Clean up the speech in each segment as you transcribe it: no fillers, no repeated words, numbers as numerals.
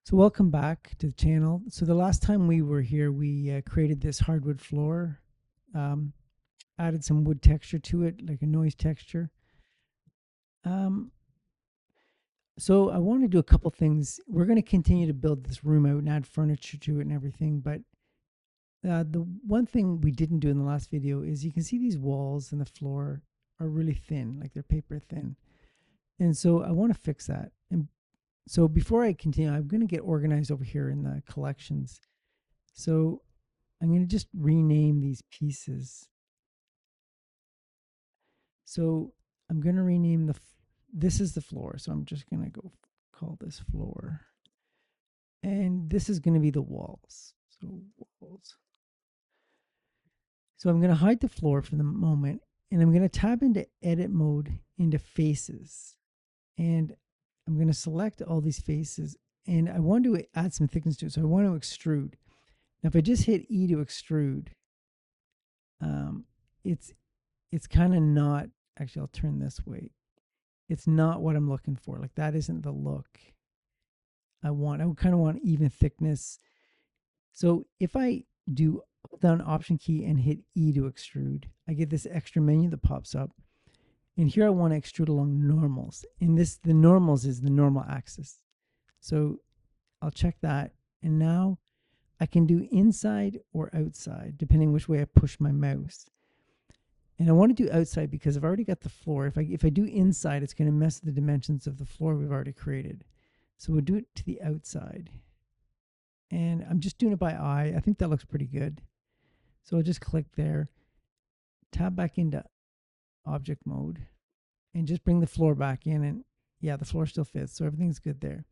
So welcome back to the channel. So the last time we were here, we created this hardwood floor, um, added some wood texture to it, like a noise texture. Um, so I want to do a couple things. We're going to continue to build this room out and add furniture to it and everything. But the one thing we didn't do in the last video is you can see these walls and the floor are really thin, like they're paper thin. And so I want to fix that. And so before I continue, I'm going to get organized over here in the collections. So I'm going to just rename these pieces. So I'm going to rename this is the floor. So I'm just going to go call this floor. And this is going to be the walls. So walls. So I'm going to hide the floor for the moment. And I'm going to tab into edit mode into faces. And I'm going to select all these faces. And I want to add some thickness to it. So I want to extrude. Now if I just hit E to extrude, it's kind of not, actually I'll turn this way. It's not what I'm looking for. Like that isn't the look I want. I kind of want even thickness. So if I do hold down Option key and hit E to extrude, I get this extra menu that pops up. And here I want to extrude along normals. And the normals is the normal axis. So I'll check that. And now I can do inside or outside, depending which way I push my mouse. And I want to do outside because I've already got the floor. If I do inside, it's going to mess with the dimensions of the floor we've already created. So we'll do it to the outside. And I'm just doing it by eye. I think that looks pretty good. So I'll just click there, tab back into object mode, and just bring the floor back in. And yeah, the floor still fits. So everything's good there.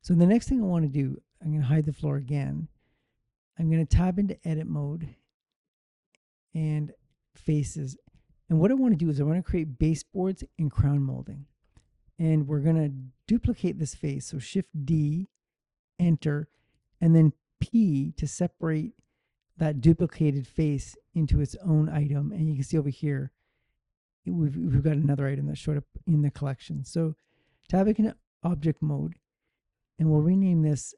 So the next thing I want to do, I'm going to hide the floor again. I'm going to tab into edit mode and faces. And what I want to do is I want to create baseboards and crown molding. And we're going to duplicate this face. So Shift D, enter, and then P to separate that duplicated face into its own item. And you can see over here, we've got another item that showed up in the collection. So tab into object mode, and we'll rename this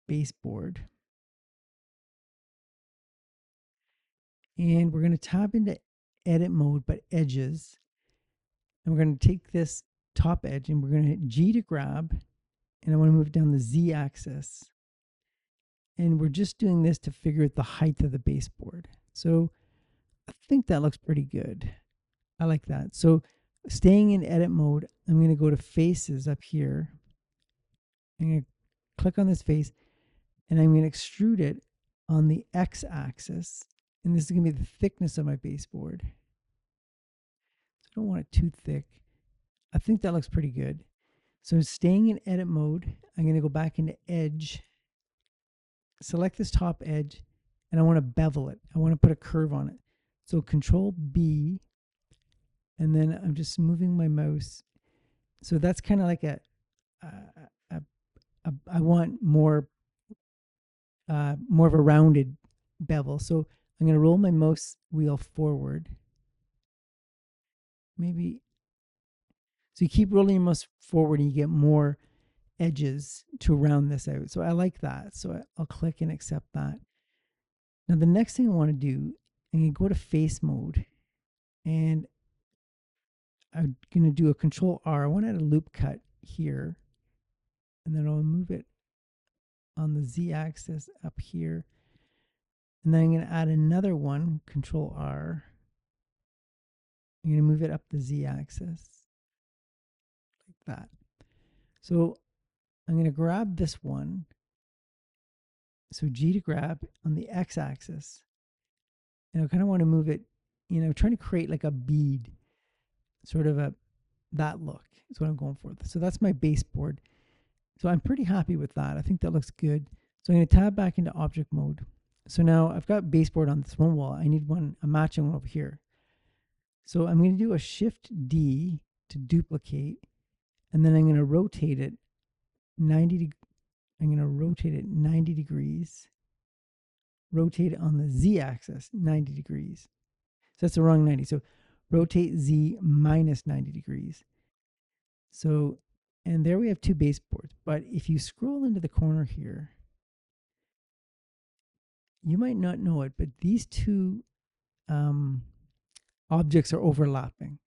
baseboard. And we're going to tab into edit mode, but edges. And we're going to take this top edge and we're going to hit G to grab. And I want to move it down the Z axis. And we're just doing this to figure out the height of the baseboard. So I think that looks pretty good. I like that. So staying in edit mode, I'm going to go to faces up here. I'm going to click on this face and I'm going to extrude it on the X axis. And this is going to be the thickness of my baseboard. So I don't want it too thick. I think that looks pretty good. So staying in edit mode, I'm going to go back into edge, select this top edge, and I want to bevel it. I want to put a curve on it. So Control B, and then I'm just moving my mouse. So that's kind of like I want more of a rounded bevel. So I'm going to roll my mouse wheel forward. Maybe. So you keep rolling your mouse forward and you get more edges to round this out. So I like that. So I'll click and accept that. Now the next thing I want to do, I'm going to go to face mode and I'm going to do a Control R. I want to add a loop cut here. And then I'll move it on the Z axis up here. And then I'm going to add another one, Control R. I'm going to move it up the Z axis like that. So I'm going to grab this one. So G to grab on the X axis. And I kind of want to move it, trying to create like a bead, sort of that look is what I'm going for. So that's my baseboard. So I'm pretty happy with that. I think that looks good. So I'm going to tab back into object mode. So now I've got baseboard on this one wall. I need a matching one over here. So I'm going to do a Shift D to duplicate, and then I'm going to rotate it 90. I'm going to rotate it 90 degrees. Rotate it on the Z axis 90 degrees. So that's the wrong 90. So rotate Z minus 90 degrees. So And there we have two baseboards. But if you scroll into the corner here, you might not know it, but these two um, objects are overlapping.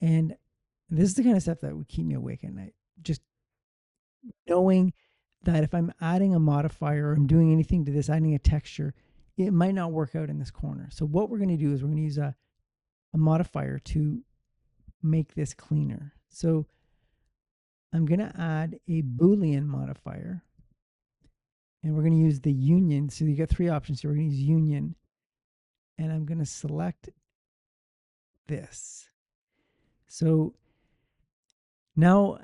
And this is the kind of stuff that would keep me awake at night. Just knowing that if I'm adding a modifier or I'm doing anything to this, adding a texture, it might not work out in this corner. So what we're going to do is we're going to use a modifier to make this cleaner. So I'm going to add a Boolean modifier, and we're going to use the union. So you get three options here. We're going to use union, and I'm going to select this. So now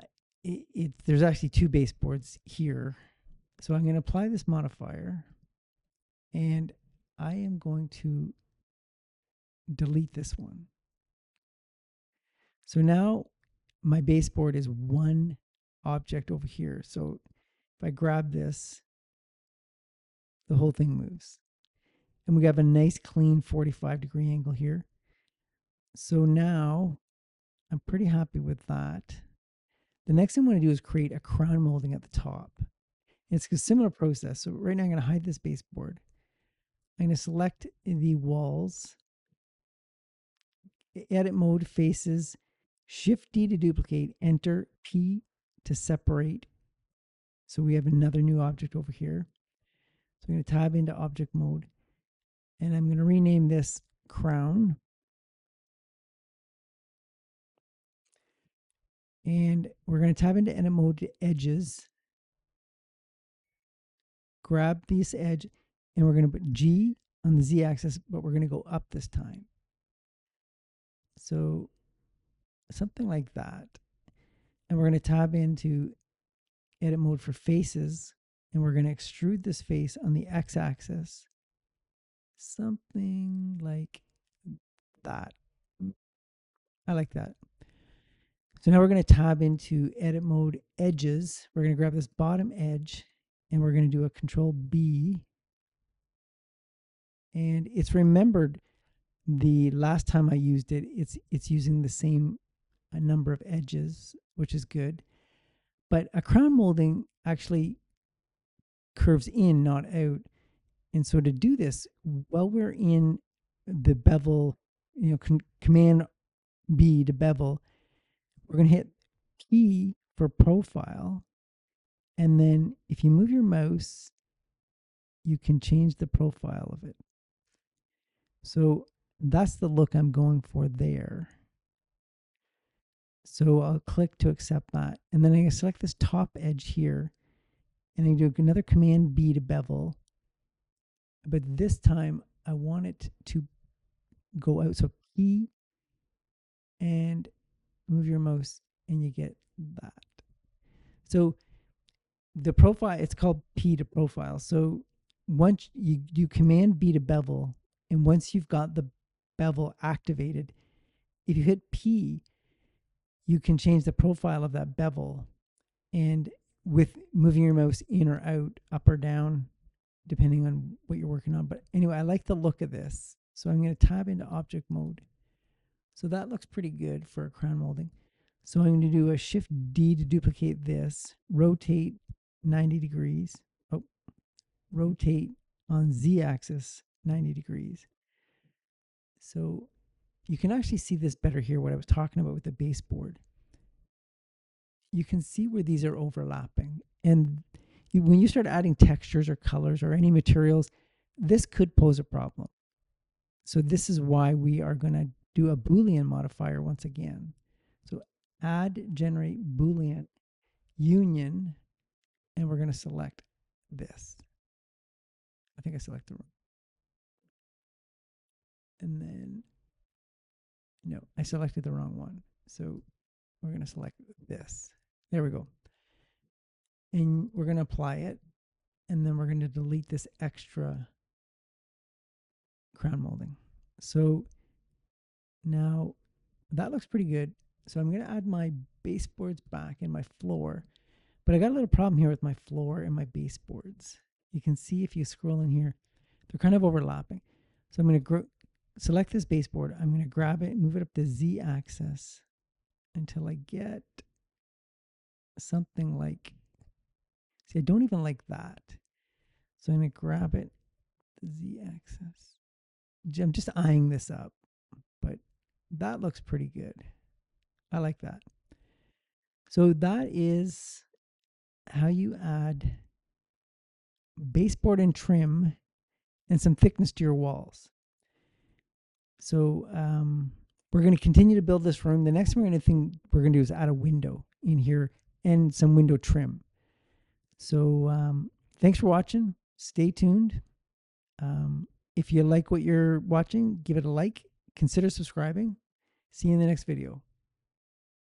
there's actually two baseboards here. So I'm going to apply this modifier, and I am going to delete this one. So now my baseboard is one object over here. So if I grab this, the whole thing moves. And we have a nice clean 45-degree angle here. So now I'm pretty happy with that. The next thing I'm going to do is create a crown molding at the top. It's a similar process. So right now I'm going to hide this baseboard. I'm going to select the walls, edit mode, faces, Shift D to duplicate, Enter P to separate. So we have another new object over here. So I'm going to tab into object mode, and I'm going to rename this crown. And we're going to tab into edit mode to edges, grab this edge, and we're going to put G on the Z axis, but we're going to go up this time. So something like that. And we're going to tab into edit mode for faces, and we're going to extrude this face on the X axis. Something like that. I like that. So now we're going to tab into edit mode edges. We're going to grab this bottom edge, and we're going to do a Control B. And it's remembered the last time I used it, it's using the same number of edges, which is good. But a crown molding actually curves in, not out. And so to do this, while we're in the bevel, Command B to bevel, we're going to hit P for profile. And then if you move your mouse, you can change the profile of it. So that's the look I'm going for there. So I'll click to accept that. And then I'm going to select this top edge here. And I do another Command B to bevel. But this time I want it to go out. So P and move your mouse and you get that. So the profile, it's called P to profile. So once you do Command B to bevel, and once you've got the bevel activated, if you hit P, you can change the profile of that bevel, and with moving your mouse in or out, up or down, depending on what you're working on. But anyway, I like the look of this. So I'm going to tab into object mode. So that looks pretty good for a crown molding. So I'm going to do a Shift D to duplicate this, rotate 90 degrees. Oh, rotate on Z axis 90 degrees. So you can actually see this better here, what I was talking about with the baseboard. You can see where these are overlapping. And when you start adding textures or colors or any materials, this could pose a problem. So this is why we are going to do a Boolean modifier once again. So add generate Boolean union, and we're going to select this. I think I selected wrong. And then, no, I selected the wrong one. So we're going to select this. There we go. And we're going to apply it. And then we're going to delete this extra crown molding. So now that looks pretty good. So I'm going to add my baseboards back and my floor. But I got a little problem here with my floor and my baseboards. You can see if you scroll in here, they're kind of overlapping. So I'm going to select this baseboard. I'm going to grab it, move it up the Z axis until I get something like, see, I don't even like that. So I'm going to grab it, the Z axis. I'm just eyeing this up, but that looks pretty good. I like that. So that is how you add baseboard and trim and some thickness to your walls. So we're going to continue to build this room. The next thing we're going to do is add a window in here and some window trim. So thanks for watching. Stay tuned. If you like what you're watching, give it a like. Consider subscribing. See you in the next video.